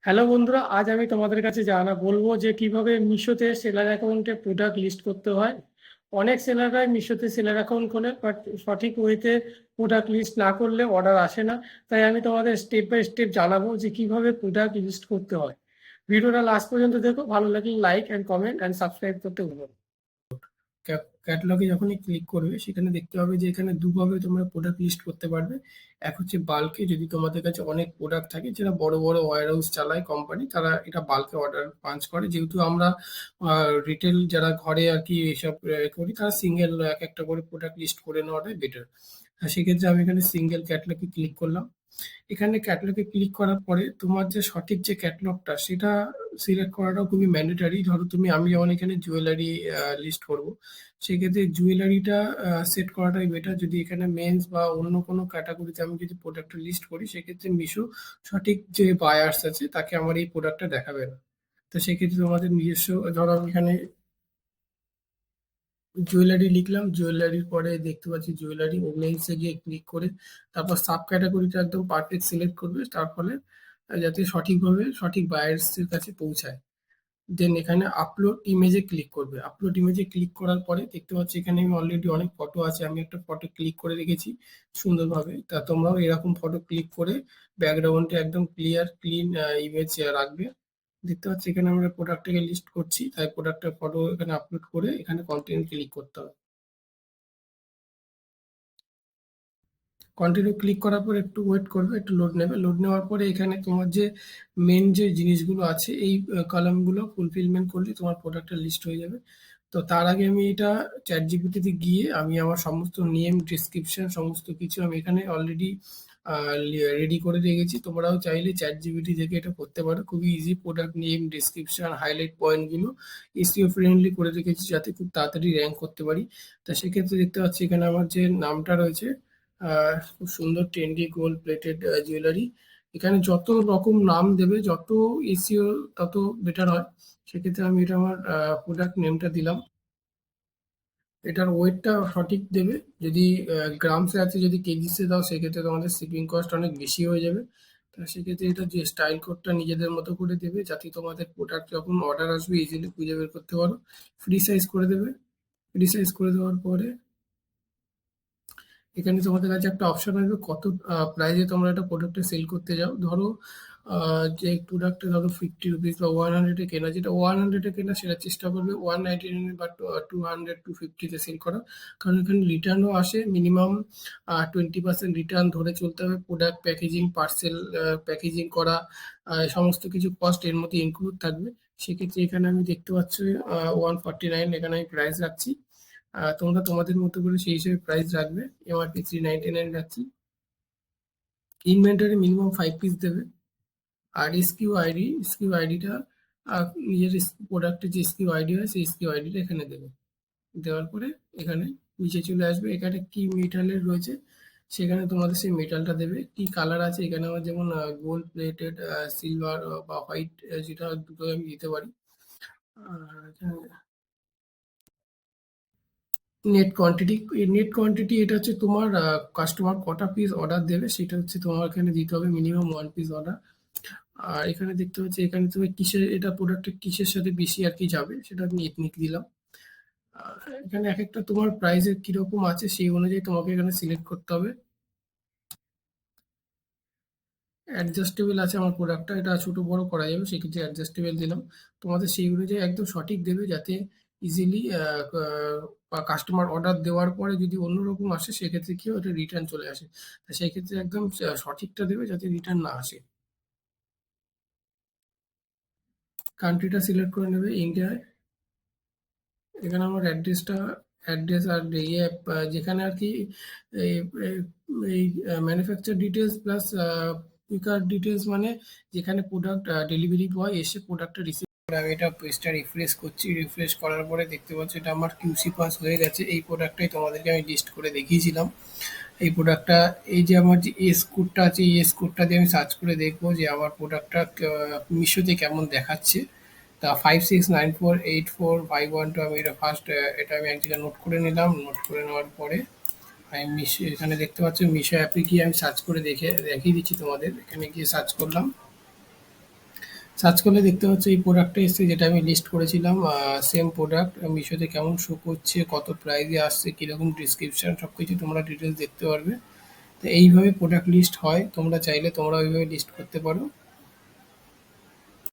Hello বন্ধুরা, আজ আমি তোমাদের কাছে বলবো যে কিভাবে মিশোতে সেলার অ্যাকাউন্টে প্রোডাক্ট লিস্ট করতে হয়। অনেক সেলাররাই মিশোতে সেলার অ্যাকাউন্ট খোলে, বাট সঠিক ওয়েতে প্রোডাক্ট লিস্ট না করলে অর্ডার আসে না। তাই আমি তোমাদের স্টেপ বাই স্টেপ জানাবো যে কিভাবে প্রোডাক্ট লিস্ট করতে হয়। ভিডিওটা লাস্ট পর্যন্ত দেখো, ভালো লাগলে like and comment and subscribe করতে ভুলো না। ক্যাটালগে যখনই ক্লিক করবে সেখানে দেখতে পাবে যে এখানে দুভাবে তোমরা প্রোডাক্ট লিস্ট করতে পারবে। এক হচ্ছে বাল্কে, যদি তোমাদের কাছে অনেক প্রোডাক্ট থাকে, যারা বড় বড় ওয়্যার হাউস চালায় কোম্পানি, তারা এটা বাল্কে অর্ডার পাঞ্চ করে। যেহেতু আমরা রিটেল যারা ঘরে আর কি এসব করি, তারা সিঙ্গেল এক একটা করে প্রোডাক্ট লিস্ট করে নেওয়াটাই বেটার। সেক্ষেত্রে আমি এখানে সিঙ্গেল ক্যাটালগে ক্লিক করলাম। এখানে ক্যাটালগে ক্লিক করার পরে তোমার যে সঠিক যে ক্যাটালগটা সেটা সিলেক্ট করাটাও খুবই ম্যান্ডেটারি। ধরো আমি যেমন এখানে জুয়েলারি লিস্ট করব, সেক্ষেত্রে জুয়েলারিটা সেট করাটাই বেটার। যদি এখানে মেন্স বা অন্য কোনো ক্যাটাগরিতে আমি যদি প্রোডাক্টটা লিস্ট করি, সেক্ষেত্রে মিশো সঠিক যে বায়ার্স আছে তাকে আমার এই প্রোডাক্টটা দেখাবে না। তো সেক্ষেত্রে তোমাদের নিজস্ব, ধরো আমি এখানে জুয়েলারি লিখলাম, জুয়েলারির পরে দেখতে পাচ্ছি জুয়েলারি, ওমেন্সে গিয়ে ক্লিক করে তারপর সাব ক্যাটাগরিটা একদম পারফেক্ট সিলেক্ট করবে, তার ফলে যাতে সঠিকভাবে সঠিক বায়ার্সের কাছে পৌঁছায়। দেন এখানে আপলোড ইমেজে ক্লিক করবে। আপলোড ইমেজে ক্লিক করার পরে দেখতে পাচ্ছি এখানে আমি অলরেডি অনেক ফটো আছে, আমি একটা ফটো ক্লিক করে রেখেছি সুন্দরভাবে। তা তোমরাও এরকম ফটো ক্লিক করে ব্যাকগ্রাউন্ডে একদম ক্লিয়ার ক্লিন ইমেজ রাখবে। দেখতে পাচ্ছি এখানে আমরা প্রোডাক্টটাকে লিস্ট করছি, তাই প্রোডাক্টের ফটো এখানে আপলোড করে এখানে কন্টিনিউ ক্লিক করতে হবে। কন্টিনিউ ক্লিক করার পর একটু ওয়েট করবে, একটু লোড নেবে। লোড নেওয়ার পরে এখানে তোমার যে মেন যে জিনিসগুলো আছে, এই কলামগুলো ফুলফিলমেন্ট করলে তোমার প্রোডাক্টটা লিস্ট হয়ে যাবে। তো তার আগে আমি এটা চ্যাট জিপিটিতে গিয়ে আমি আমার সমস্ত নেম, ডিসক্রিপশন, সমস্ত কিছু আমি এখানে অলরেডি রেডি করে রেখেছি। তোমরাও চাইলে চ্যাট জিপিটি থেকে এটা করতে পারো, খুবই easy. Product name, description, highlight পয়েন্টগুলো এসইও ফ্রেন্ডলি করে রেখেছি যাতে খুব তাড়াতাড়ি র্যাঙ্ক করতে পারি। তা সেক্ষেত্রে দেখতে পাচ্ছি এখানে আমার যে নামটা রয়েছে, খুব সুন্দর ট্রেন্ডি গোল্ড প্লেটেড জুয়েলারি। এখানে যত রকম নাম দেবে, যত এসিও তত বেটার হয়। সেক্ষেত্রে আমি এটা আমার প্রোডাক্ট নেমটা দিলাম। এটার ওয়েটটা সঠিক দেবে। যদি গ্রামসে আছে, যদি কেজিসে দাও, সেক্ষেত্রে তোমাদের শিপিং কস্ট অনেক বেশি হয়ে যাবে। তো সেক্ষেত্রে এটা যে স্টাইল কোডটা নিজেদের মতো করে দেবে, যাতে তোমাদের প্রোডাক্ট যখন অর্ডার আসবে ইজিলি খুঁজে বের করতে পারো। ফ্রি সাইজ করে দেবে। ফ্রি সাইজ করে দেওয়ার পরে এখানে তোমাদের কাছে একটা অপশন আসবে কত প্রাইসে তোমরা একটা প্রোডাক্টে সেল করতে যাও। ধরো যে প্রোডাক্টে ধরো 50 রুপিস বা 100-এ কেনা, যেটা 100-এ কেনা সেটা চেষ্টা করবে 199 বা 200, 250-তে সেল করা। কারণ এখানে রিটার্নও আসে, মিনিমাম 20% রিটার্ন ধরে চলতে হবে। প্রোডাক্ট প্যাকেজিং, পার্সেল প্যাকেজিং করা, সমস্ত কিছু কস্ট এর মধ্যে ইনক্লুড থাকবে। সেক্ষেত্রে এখানে আমি দেখতে পাচ্ছি 149 এখানে আমি প্রাইস রাখছি। তোমরা তোমাদের মতো করে সেই হিসেবে প্রাইস রাখবে। এমআরপি 399 রাখছি। ইনভেন্টরি মিনিমাম 5 পিস দেবে। আর এসকিউ আইডিটা নিজের প্রোডাক্টের যে এসকিউ আইডি হয় সেই এসকিউ আইডিটা এখানে দেবে। দেওয়ার পরে এখানে নিচে চলে আসবে, এখানে কি মেটালের রয়েছে সেখানে তোমাদের সেই মেটালটা দেবে। কি কালার আছে এখানে আমার, যেমন গোল্ড প্লেটেড, সিলভার বা হোয়াইট, যেটা দুটো আমি দিতে পারি। আর এখানে নেট কোয়ান্টিটি এটা হচ্ছে তোমার কাস্টমার কটা পিস অর্ডার দেবে, সেটা হচ্ছে তোমার এখানে দিতে হবে, মিনিমাম 1 পিস অর্ডার। আর এখানে দেখতে পাচ্ছি এখানে তুমি কিসের, এটা প্রোডাক্টের কিসের সাথে বেশি আর কি যাবে সেটা আমি এথনিক দিলাম। আর এখানে এক একটা তোমার প্রাইসের কিরকম আছে সেই অনুযায়ী তোমাকে এখানে সিলেক্ট করতে হবে। অ্যাডজাস্টেবল আছে আমার প্রোডাক্টটা, এটা ছোট বড় করা যাবে, সেক্ষেত্রে অ্যাডজাস্টেবল দিলাম। তোমাদের সেই অনুযায়ী একদম সঠিক দেবে, যাতে ইজিলি কাস্টমার অর্ডার দেওয়ার পরে যদি অন্যরকম আসে সেক্ষেত্রে কি ওটা রিটার্ন চলে আসে। তা সেই ক্ষেত্রে একদম সঠিকটা দেবে যাতে রিটার্ন না আসে। কান্ট্রিটা সিলেক্ট করে নেবে ইন্ডিয়ায়। এখানে আমার অ্যাড্রেস আর ইয়ে যেখানে আর কি এই এই ম্যানুফ্যাকচার ডিটেলস প্লাস পিকার ডিটেলস, মানে যেখানে প্রোডাক্ট ডেলিভারি বয় এসে প্রোডাক্টটা রিসিভ করে। আমি এটা পেজটা রিফ্রেশ করছি। রিফ্রেশ করার পরে দেখতে পাচ্ছি এটা আমার কিউসি পাস হয়ে গেছে। এই প্রোডাক্টটাই তোমাদেরকে আমি লিস্ট করে দেখিয়েছিলাম। এই প্রোডাক্টটা, এই যে আমার যে এস কোডটা আছে, এই এস কোডটা দিয়ে আমি সার্চ করে দেখবো যে আমার প্রোডাক্টটা মিশোতে কেমন দেখাচ্ছে। তা 56948451, আমি এটা ফার্স্ট, এটা আমি এক জায়গায় নোট করে নিলাম। নোট করে নেওয়ার পরে আমি মিশো, এখানে দেখতে পাচ্ছি মিশো অ্যাপে গিয়ে আমি সার্চ করে দেখিয়ে দিচ্ছি তোমাদের। এখানে গিয়ে সার্চ করলাম, সার্চ করলে দেখতে পাচ্ছ এই প্রোডাক্টটা এসছে যেটা আমি লিস্ট করেছিলাম। সেম প্রোডাক্ট মিশোতে কেমন শো করছে, কত প্রাইসে আসছে, কীরকম ডিসক্রিপশন, সব কিছু তোমরা ডিটেলস দেখতে পারবে। তো এইভাবে প্রোডাক্ট লিস্ট হয়, তোমরা চাইলে তোমরা ওইভাবে লিস্ট করতে পারো।